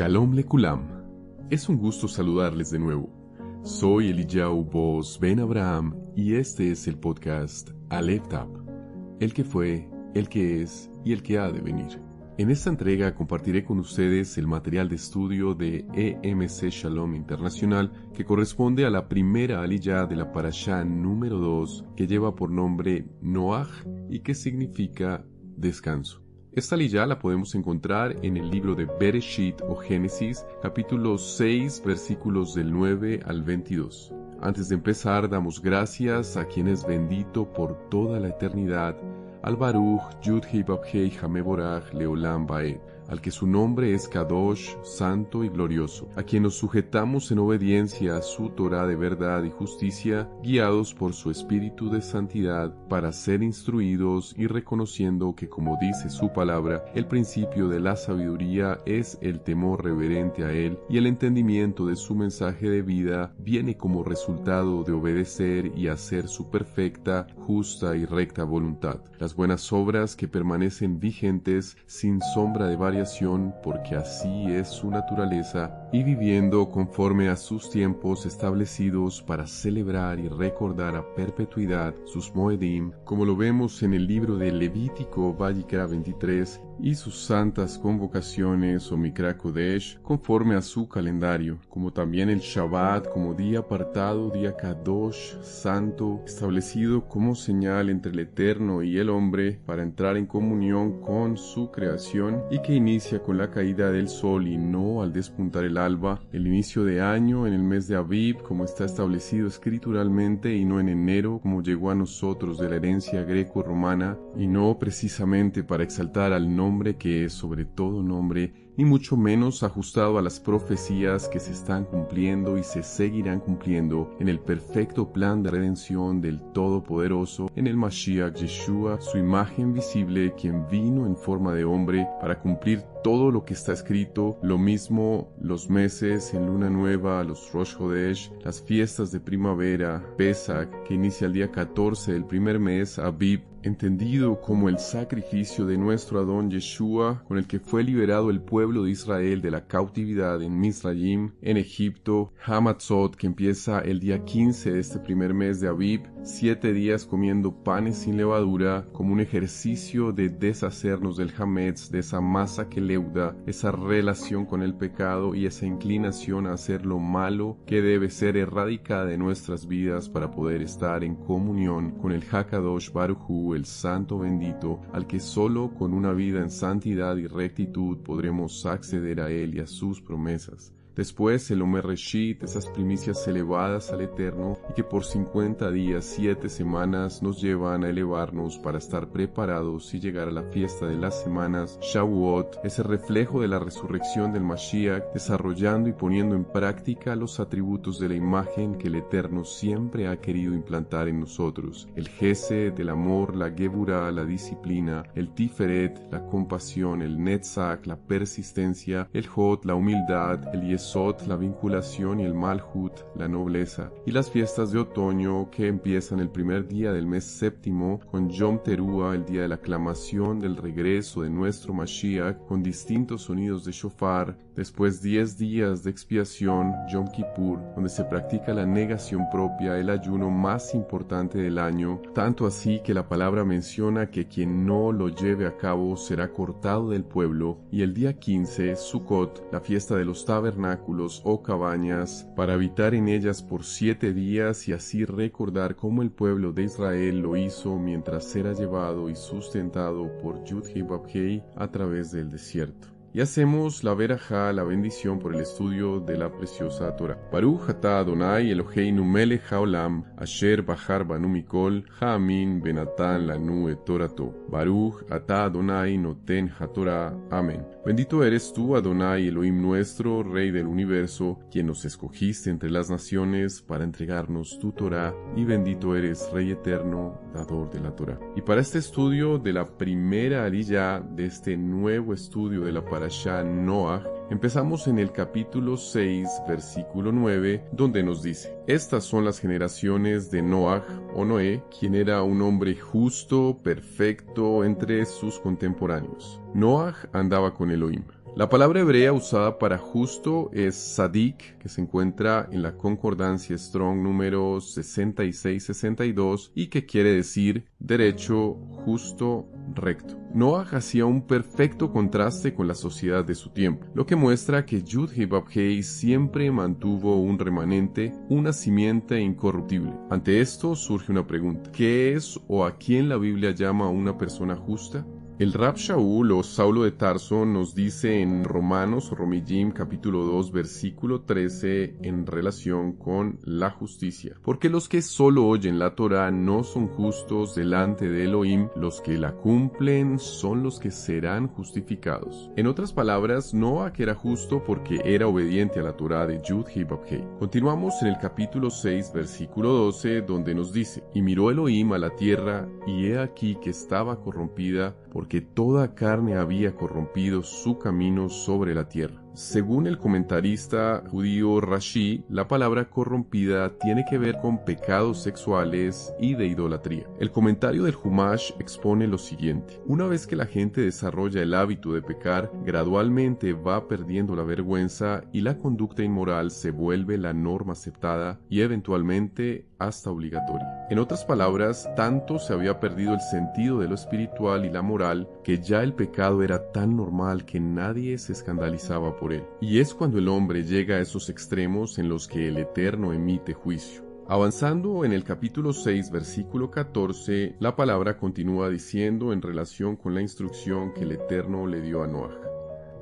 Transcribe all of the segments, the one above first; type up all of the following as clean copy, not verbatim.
Shalom Lekulam. Es un gusto saludarles de nuevo. Soy Eliyahu Boz Ben Abraham y este es el podcast Aleph Tab, el que fue, el que es y el que ha de venir. En esta entrega compartiré con ustedes el material de estudio de EMC Shalom Internacional que corresponde a la primera aliyá de la parashá número 2 que lleva por nombre Noaj y que significa descanso. Esta aliyá la podemos encontrar en el libro de Bereshit o Génesis, capítulo 6, versículos del 9 al 22. Antes de empezar, damos gracias a quien es bendito por toda la eternidad, al Baruch, Yud-Hei Vav-Hei Hameborach Leolam Vaed, al que su nombre es Kadosh, santo y glorioso, a quien nos sujetamos en obediencia a su Torah de verdad y justicia, guiados por su espíritu de santidad, para ser instruidos y reconociendo que, como dice su palabra, el principio de la sabiduría es el temor reverente a él, y el entendimiento de su mensaje de vida viene como resultado de obedecer y hacer su perfecta, justa y recta voluntad. Las buenas obras que permanecen vigentes sin sombra de variación, porque así es su naturaleza, y viviendo conforme a sus tiempos establecidos para celebrar y recordar a perpetuidad sus Moedim, como lo vemos en el libro de Levítico Vayikra 23, y sus santas convocaciones o Mikra Kodesh conforme a su calendario, como también el Shabbat como día apartado, día Kadosh, santo, establecido como señal entre el Eterno y el hombre para entrar en comunión con su creación y que inicia con la caída del sol y no al despuntar el alba, el inicio de año en el mes de Aviv como está establecido escrituralmente y no en enero como llegó a nosotros de la herencia greco-romana y no precisamente para exaltar al nombre que es sobre todo nombre, ni mucho menos ajustado a las profecías que se están cumpliendo y se seguirán cumpliendo en el perfecto plan de redención del Todopoderoso, en el Mashiach Yeshua, su imagen visible, quien vino en forma de hombre para cumplir todo lo que está escrito, lo mismo los meses en luna nueva, los Rosh Hodesh, las fiestas de primavera, Pesach, que inicia el día 14 del primer mes, Aviv, entendido como el sacrificio de nuestro Adón Yeshua, con el que fue liberado el pueblo de Israel de la cautividad en Misraim, en Egipto, Hamatzot, que empieza el día 15 de este primer mes de Aviv, 7 días comiendo panes sin levadura, como un ejercicio de deshacernos del Hametz, de esa masa que leuda, esa relación con el pecado y esa inclinación a hacer lo malo que debe ser erradicada de nuestras vidas para poder estar en comunión con el Hakadosh Baruch Hu, el santo bendito, al que solo con una vida en santidad y rectitud podremos acceder a él y a sus promesas. Después el Omer Reshit, esas primicias elevadas al Eterno y que por 50 días, 7 semanas nos llevan a elevarnos para estar preparados y llegar a la fiesta de las semanas, Shavuot, ese reflejo de la resurrección del Mashiach, desarrollando y poniendo en práctica los atributos de la imagen que el Eterno siempre ha querido implantar en nosotros, el Gesed, el amor, la Geburah, la disciplina, el Tiferet, la compasión, el Netzach, la persistencia, el Hod, la humildad, el Yesod, la vinculación y el Malhut, la nobleza, y las fiestas de otoño que empiezan el primer día del mes séptimo con Yom Teruah, el día de la aclamación del regreso de nuestro Mashiach, con distintos sonidos de shofar, después 10 días de expiación, Yom Kippur, donde se practica la negación propia, el ayuno más importante del año, tanto así que la palabra menciona que quien no lo lleve a cabo será cortado del pueblo, y el día 15, Sukkot, la fiesta de los tabernáculos o cabañas, para habitar en ellas por 7 días y así recordar cómo el pueblo de Israel lo hizo mientras era llevado y sustentado por Yud-Hei Vav-Hei a través del desierto. Y hacemos la verajá, la bendición por el estudio de la preciosa Torah. Baruch atah Adonai Eloheinu melech haolam, asher bahar banu mikol, ha'amin benatan lanu et torato. Baruch atah Adonai noten haTorah. Amén. Bendito eres tú, Adonai, Elohim nuestro, Rey del universo, quien nos escogiste entre las naciones para entregarnos tu Torah, y bendito eres, Rey eterno, dador de la Torah. Y para este estudio de la primera aliyá de este nuevo estudio de la parashá Noaj, empezamos en el capítulo 6, versículo 9, donde nos dice: estas son las generaciones de Noaj o Noé, quien era un hombre justo, perfecto entre sus contemporáneos. Noaj andaba con Elohim. La palabra hebrea usada para justo es sadik, que se encuentra en la concordancia Strong número 6662 y que quiere decir derecho, justo, recto. Noah hacía un perfecto contraste con la sociedad de su tiempo, lo que muestra que Yud-Heh-Vav-Heh siempre mantuvo un remanente, una simiente incorruptible. Ante esto surge una pregunta: ¿qué es o a quién la Biblia llama a una persona justa? El Rab Shaul o Saulo de Tarso nos dice en Romanos o Romillim capítulo 2 versículo 13 en relación con la justicia: porque los que solo oyen la Torá no son justos delante de Elohim, los que la cumplen son los que serán justificados. En otras palabras, Noah era justo porque era obediente a la Torá de Yud-Heh-Vav-Heh. Continuamos en el capítulo 6 versículo 12 donde nos dice: y miró Elohim a la tierra, y he aquí que estaba corrompida, porque toda carne había corrompido su camino sobre la tierra. Según el comentarista judío Rashi, la palabra corrompida tiene que ver con pecados sexuales y de idolatría. El comentario del Humash expone lo siguiente: una vez que la gente desarrolla el hábito de pecar, gradualmente va perdiendo la vergüenza y la conducta inmoral se vuelve la norma aceptada y eventualmente hasta obligatoria. En otras palabras, tanto se había perdido el sentido de lo espiritual y la moral que ya el pecado era tan normal que nadie se escandalizaba por él. Y es cuando el hombre llega a esos extremos en los que el Eterno emite juicio. Avanzando en el capítulo 6, versículo 14, la palabra continúa diciendo en relación con la instrucción que el Eterno le dio a Noah: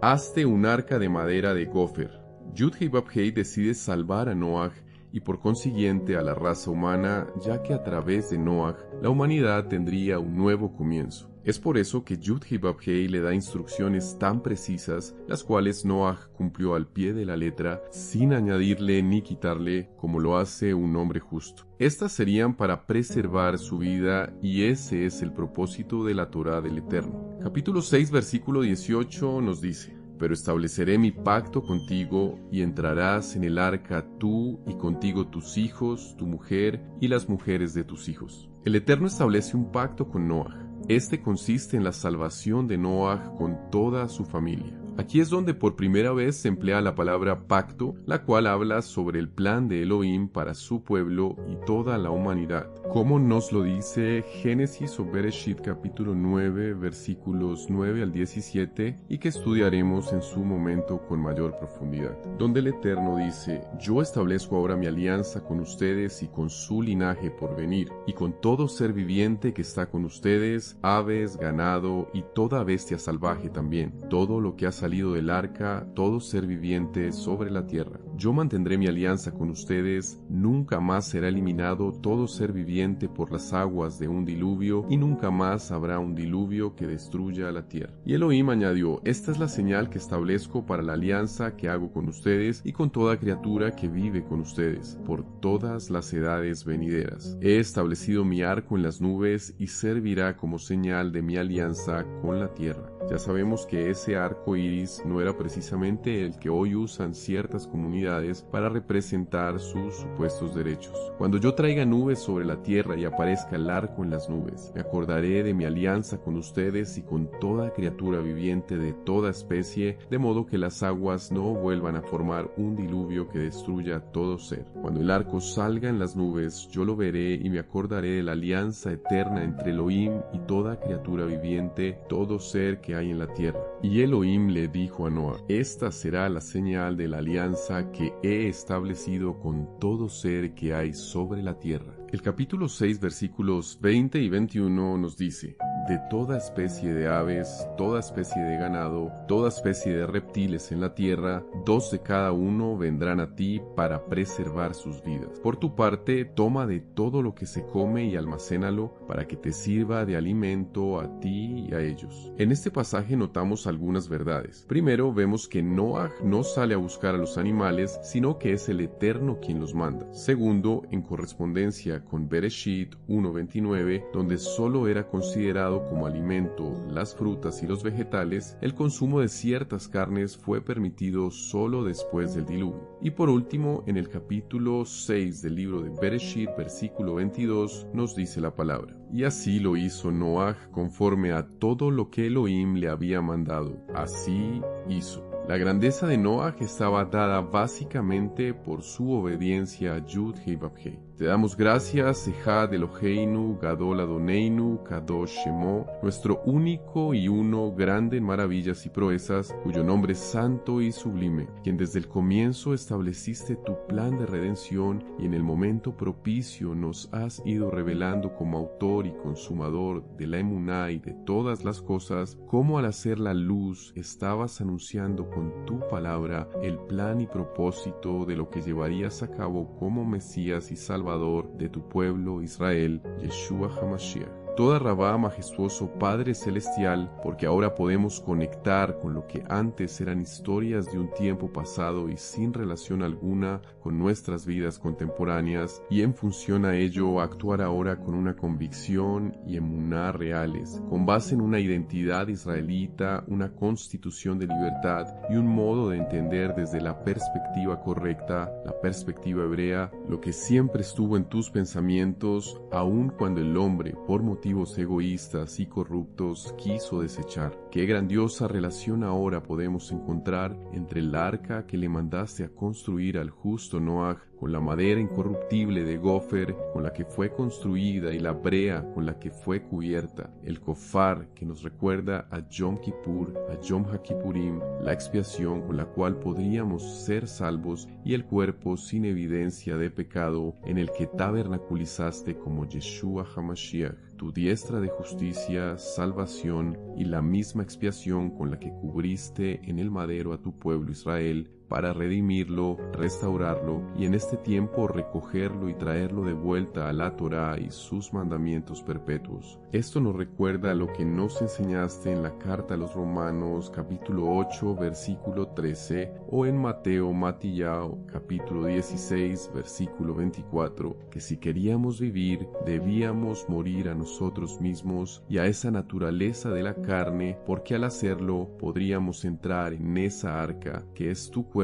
hazte un arca de madera de gofer. Yud-Heh-Vav-Heh decide salvar a Noah y por consiguiente a la raza humana, ya que a través de Noah la humanidad tendría un nuevo comienzo. Es por eso que Yud-Heh-Vav-Heh le da instrucciones tan precisas, las cuales Noah cumplió al pie de la letra, sin añadirle ni quitarle, como lo hace un hombre justo. Estas serían para preservar su vida, y ese es el propósito de la Torá del Eterno. Capítulo 6, versículo 18 nos dice: pero estableceré mi pacto contigo, y entrarás en el arca tú y contigo tus hijos, tu mujer y las mujeres de tus hijos. El Eterno establece un pacto con Noah. Este consiste en la salvación de Noah con toda su familia. Aquí es donde por primera vez se emplea la palabra pacto, la cual habla sobre el plan de Elohim para su pueblo y toda la humanidad, como nos lo dice Génesis o Bereshit capítulo 9 versículos 9 al 17 y que estudiaremos en su momento con mayor profundidad, donde el Eterno dice: yo establezco ahora mi alianza con ustedes y con su linaje por venir, y con todo ser viviente que está con ustedes, aves, ganado y toda bestia salvaje también, todo lo que ha salido del arca, todo ser viviente sobre la tierra. Yo mantendré mi alianza con ustedes, nunca más será eliminado todo ser viviente por las aguas de un diluvio, y nunca más habrá un diluvio que destruya la tierra. Y Elohim añadió: esta es la señal que establezco para la alianza que hago con ustedes y con toda criatura que vive con ustedes, por todas las edades venideras. He establecido mi arco en las nubes y servirá como señal de mi alianza con la tierra. Ya sabemos que ese arco iris no era precisamente el que hoy usan ciertas comunidades para representar sus supuestos derechos. Cuando yo traiga nubes sobre la tierra y aparezca el arco en las nubes, me acordaré de mi alianza con ustedes y con toda criatura viviente de toda especie, de modo que las aguas no vuelvan a formar un diluvio que destruya todo ser. Cuando el arco salga en las nubes, yo lo veré y me acordaré de la alianza eterna entre Elohim y toda criatura viviente, todo ser que hay en la tierra. Y Elohim le dijo a Noah: esta será la señal de la alianza que he establecido con todo ser que hay sobre la tierra. El capítulo 6 versículos 20 y 21 nos dice: de toda especie de aves, toda especie de ganado, toda especie de reptiles en la tierra, 2 de cada uno vendrán a ti para preservar sus vidas. Por tu parte, toma de todo lo que se come y almacénalo para que te sirva de alimento a ti y a ellos. En este pasaje notamos algunas verdades. Primero, vemos que Noah no sale a buscar a los animales, sino que es el Eterno quien los manda. Segundo, en correspondencia con Bereshit 1:29, donde solo era considerado tomado como alimento las frutas y los vegetales, el consumo de ciertas carnes fue permitido solo después del diluvio. Y por último, en el capítulo 6 del libro de Bereshit, versículo 22, nos dice la palabra: y así lo hizo Noaj conforme a todo lo que Elohim le había mandado. Así hizo. La grandeza de Noaj estaba dada básicamente por su obediencia a Yud Hei Vav Hei. Te damos gracias, Ejad Eloheinu, Gadol Adoneinu, Kadosh Shemo, nuestro único y uno, grande en maravillas y proezas, cuyo nombre es santo y sublime, quien desde el comienzo estableciste tu plan de redención y en el momento propicio nos has ido revelando como autor y consumador de la emuná y de todas las cosas, cómo al hacer la luz estabas anunciando con tu palabra el plan y propósito de lo que llevarías a cabo como Mesías y Salvador de tu pueblo Israel, Yeshua HaMashiach. Toda Rabá, majestuoso Padre Celestial, porque ahora podemos conectar con lo que antes eran historias de un tiempo pasado y sin relación alguna con nuestras vidas contemporáneas, y en función a ello actuar ahora con una convicción y emuná reales, con base en una identidad israelita, una constitución de libertad y un modo de entender desde la perspectiva correcta, la perspectiva hebrea, lo que siempre estuvo en tus pensamientos, aun cuando el hombre, por motivos egoístas y corruptos, quiso desechar. Qué grandiosa relación ahora podemos encontrar entre el arca que le mandaste a construir al justo Noaj, con la madera incorruptible de Gofer con la que fue construida y la brea con la que fue cubierta, el kofar que nos recuerda a Yom Kippur, a Yom HaKippurim, la expiación con la cual podríamos ser salvos, y el cuerpo sin evidencia de pecado en el que tabernaculizaste como Yeshua HaMashiach, tu diestra de justicia, salvación y la misma expiación con la que cubriste en el madero a tu pueblo Israel, para redimirlo, restaurarlo y en este tiempo recogerlo y traerlo de vuelta a la Torá y sus mandamientos perpetuos. Esto nos recuerda lo que nos enseñaste en la carta a los Romanos capítulo 8 versículo 13 o en Mateo Matillao capítulo 16 versículo 24, que si queríamos vivir debíamos morir a nosotros mismos y a esa naturaleza de la carne, porque al hacerlo podríamos entrar en esa arca que es tu cuerpo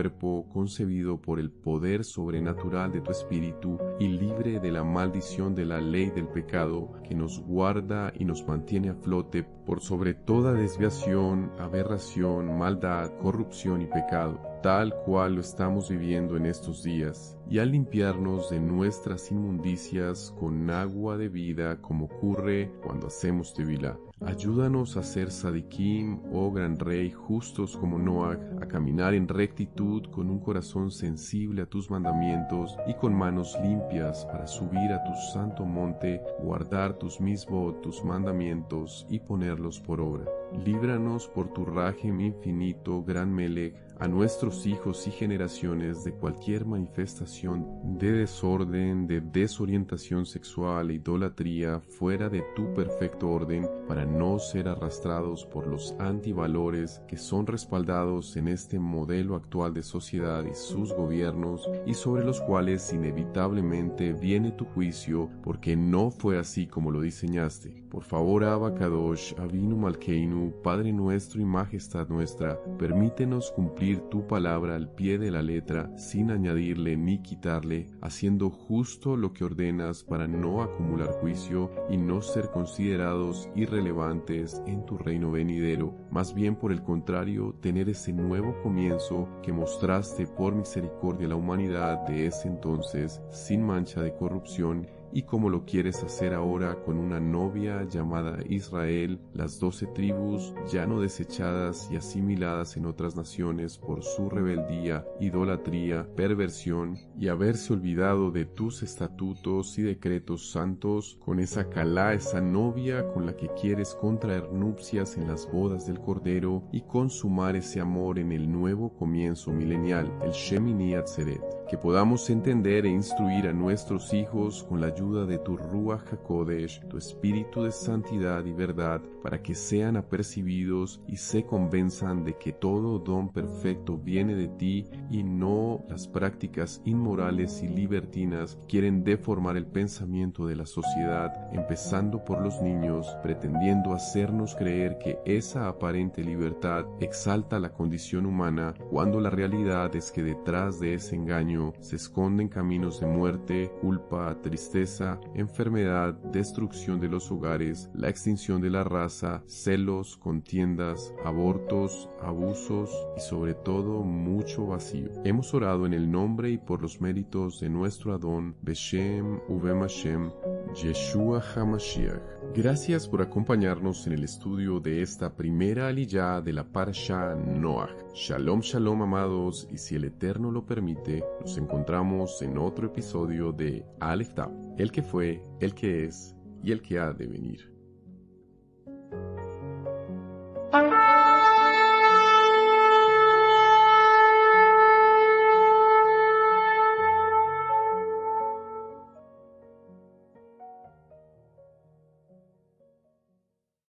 concebido por el poder sobrenatural de tu espíritu y libre de la maldición de la ley del pecado que nos guarda y nos mantiene a flote por sobre toda desviación, aberración, maldad, corrupción y pecado, tal cual lo estamos viviendo en estos días, y al limpiarnos de nuestras inmundicias con agua de vida como ocurre cuando hacemos tevilá. Ayúdanos a ser sadikim, oh gran rey, justos como Noaj, a caminar en rectitud con un corazón sensible a tus mandamientos y con manos limpias para subir a tu santo monte, guardar tus mismos, tus mandamientos y ponerlos por obra. Líbranos por tu rajem infinito, gran Melech, a nuestros hijos y generaciones de cualquier manifestación de desorden, de desorientación sexual e idolatría fuera de tu perfecto orden, para no ser arrastrados por los antivalores que son respaldados en este modelo actual de sociedad y sus gobiernos, y sobre los cuales inevitablemente viene tu juicio, porque no fue así como lo diseñaste. Por favor, Abba Kadosh, Avinu Malkeinu, Padre nuestro y Majestad nuestra, permítenos cumplir tu palabra al pie de la letra, sin añadirle ni quitarle, haciendo justo lo que ordenas para no acumular juicio y no ser considerados irrelevantes en tu reino venidero, más bien por el contrario, tener ese nuevo comienzo que mostraste por misericordia a la humanidad de ese entonces, sin mancha de corrupción, y como lo quieres hacer ahora con una novia llamada Israel, las 12 tribus ya no desechadas y asimiladas en otras naciones por su rebeldía, idolatría, perversión y haberse olvidado de tus estatutos y decretos santos, con esa calá, esa novia con la que quieres contraer nupcias en las bodas del Cordero y consumar ese amor en el nuevo comienzo milenial, el Shemini Atzeret. Que podamos entender e instruir a nuestros hijos con la ayuda ayuda de tu Ruach HaKodesh, tu espíritu de santidad y verdad, para que sean apercibidos y se convenzan de que todo don perfecto viene de ti y no las prácticas inmorales y libertinas quieren deformar el pensamiento de la sociedad, empezando por los niños, pretendiendo hacernos creer que esa aparente libertad exalta la condición humana, cuando la realidad es que detrás de ese engaño se esconden caminos de muerte, culpa, tristeza, enfermedad, destrucción de los hogares, la extinción de la raza, celos, contiendas, abortos, abusos y sobre todo mucho vacío. Hemos orado en el nombre y por los méritos de nuestro Adón, Beshem Ubem Hashem, Yeshua HaMashiach. Gracias por acompañarnos en el estudio de esta primera aliyá de la Parashá Noach. Shalom, shalom, amados, y si el Eterno lo permite, nos encontramos en otro episodio de Aleph Tav, el que fue, el que es y el que ha de venir.